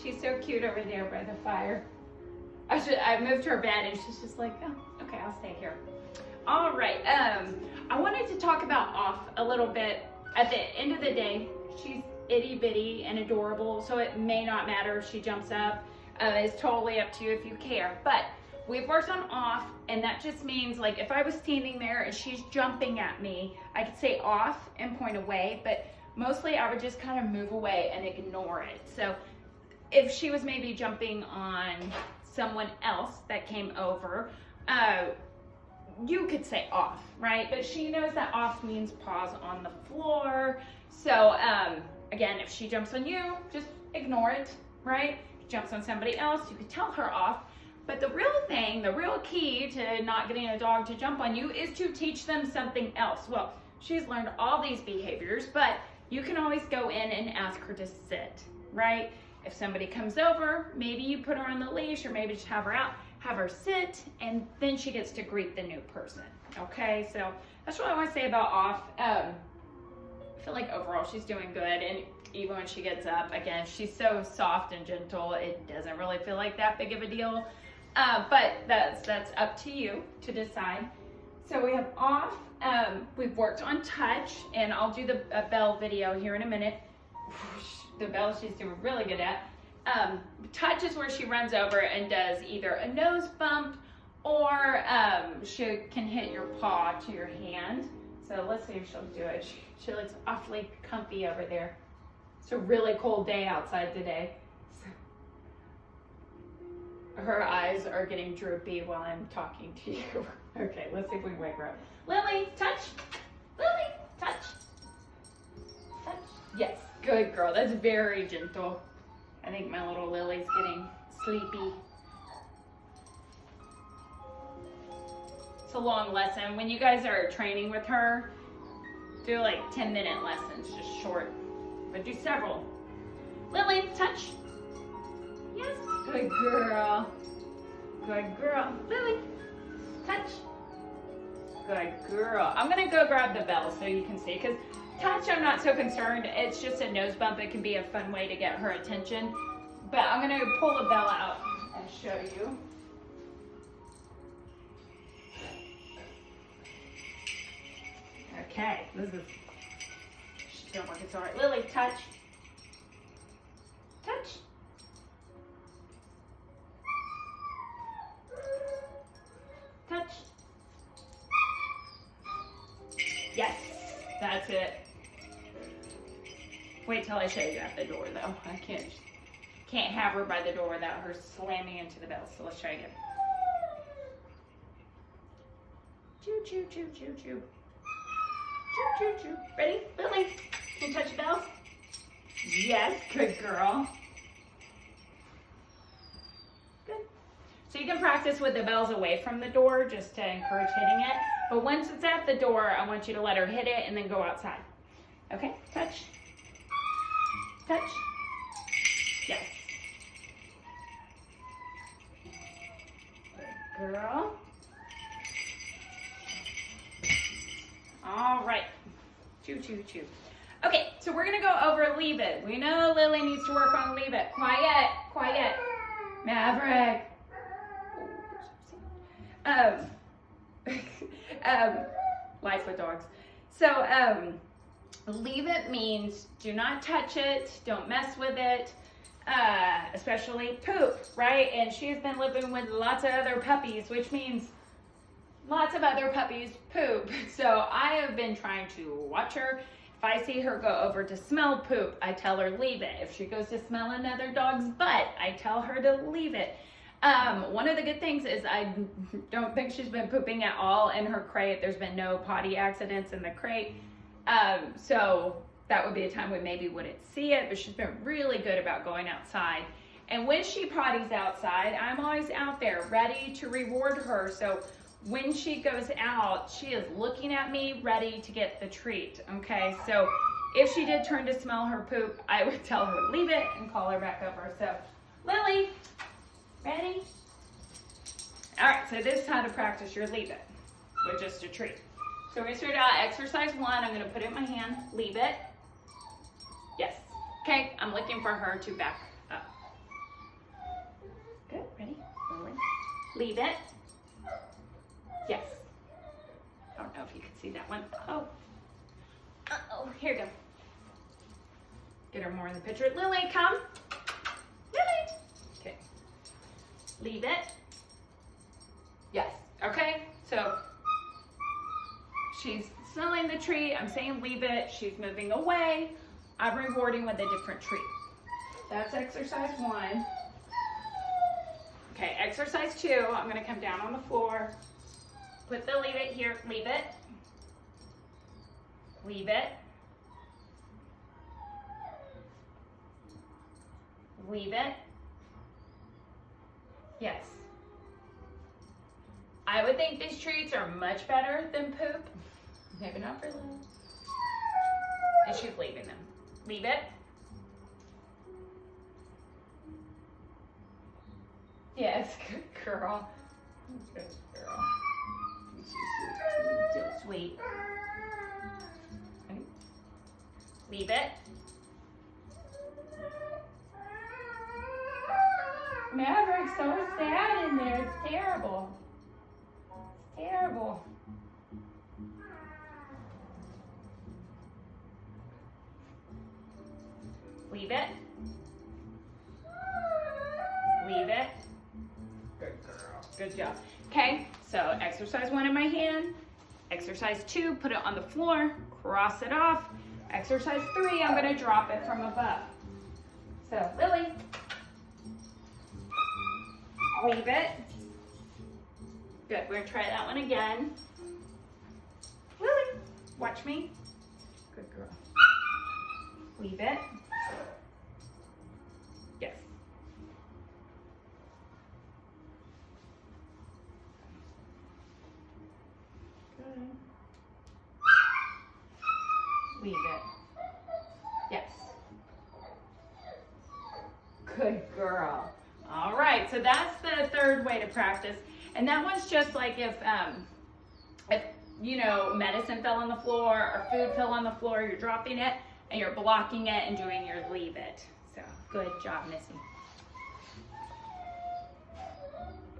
she's so cute over there by the fire. I moved her bed and she's just like, oh, okay, I'll stay here. All right, I wanted to talk about Off a little bit. At the end of the day, she's itty bitty and adorable, so it may not matter if she jumps up. It's totally up to you if you care. But we've worked on Off, and that just means, like, if I was standing there and she's jumping at me, I could say Off and point away, but mostly I would just kind of move away and ignore it. So if she was maybe jumping on someone else that came over, you could say Off, right? But she knows that Off means paws on the floor. So again, if she jumps on you, just ignore it, right? If she jumps on somebody else, you could tell her Off. But the real thing, the real key to not getting a dog to jump on you is to teach them something else. Well, she's learned all these behaviors, but you can always go in and ask her to sit, right? If somebody comes over, maybe you put her on the leash, or maybe just have her out, have her sit, and then she gets to greet the new person, okay? So that's what I want to say about Off. I feel like overall she's doing good, and even when she gets up, again, she's so soft and gentle, it doesn't really feel like that big of a deal. But that's up to you to decide. So we have Off. We've worked on Touch, and I'll do the bell video here in a minute. The bell she's doing really good at. Touch is where she runs over and does either a nose bump, or she can hit your paw to your hand. So let's see if she'll do it. She looks awfully comfy over there. It's a really cold day outside today. Her eyes are getting droopy while I'm talking to you. Okay, let's see if we can wake her up. Lily, touch. Lily, touch. Touch. Yes, good girl. That's very gentle. I think my little Lily's getting sleepy. It's a long lesson. When you guys are training with her, do like 10-minute lessons, just short, but do several. Lily, touch. Yes, good girl. Good girl. Lily, touch. Good girl. I'm gonna go grab the bell so you can see, because Touch, I'm not so concerned. It's just a nose bump. It can be a fun way to get her attention. But I'm gonna pull the bell out and show you. Okay, this is, she's doing work, it's all right. Lily, touch. Touch. Touch. Yes, that's it. Wait till I show you at the door though. I can't have her by the door without her slamming into the bell. So let's try again. Choo, choo, choo, choo, choo. Choo, choo, choo. Ready? Lily, can you touch the bell? Yes, good girl. Good. So you can practice with the bells away from the door just to encourage hitting it. But once it's at the door, I want you to let her hit it and then go outside. Okay, touch. Touch. Yes. Good girl. All right. Choo, choo, choo. Okay, so we're gonna go over Leave It. We know Lily needs to work on Leave It. Quiet, quiet. Maverick. Life with dogs. So, Leave It means do not touch it, don't mess with it, especially poop, right? And she's been living with lots of other puppies, which means lots of other puppies poop. So I have been trying to watch her. If I see her go over to smell poop, I tell her leave it. If she goes to smell another dog's butt, I tell her to leave it. One of the good things is I don't think she's been pooping at all in her crate. There's been no potty accidents in the crate. So that would be a time we maybe wouldn't see it, but she's been really good about going outside. And when she potties outside, I'm always out there ready to reward her. So when she goes out, she is looking at me, ready to get the treat, okay? So if she did turn to smell her poop, I would tell her leave it and call her back over. So, Lily, ready? All right, so this is how to practice your leave it with just a treat. So we're gonna start out exercise 1. I'm gonna put it in my hand, leave it. Yes, okay, I'm looking for her to back Leave it. Yes. I don't know if you can see that one. Oh. Uh-oh, here you go. Get her more in the picture. Lily, come. Lily. Okay. Leave it. Yes. Okay, so she's smelling the treat. I'm saying leave it. She's moving away. I'm rewarding with a different treat. That's exercise 1. Okay, exercise 2. I'm going to come down on the floor. Put the leave it here. Leave it. Leave it. Leave it. Yes. I would think these treats are much better than poop. Maybe not for Lily. And she's leaving them. Leave it. Yes, good girl. Good girl. So sweet. Leave it. Maverick's so sad in there. It's terrible. It's terrible. Leave it. Leave it. Good girl. Good job. Okay, so exercise 1 in my hand. Exercise 2, put it on the floor, cross it off. Exercise 3, I'm going to drop it from above. So, Lily. Leave it. Good, we're going to try that one again. Lily, watch me. Good girl. Leave it. Yes. Good. Leave it. Yes. Good girl. All right, so that's the third way to practice. And that one's just like if you know, medicine fell on the floor or food fell on the floor, you're dropping it and you're blocking it and doing your leave it. So good job, Missy.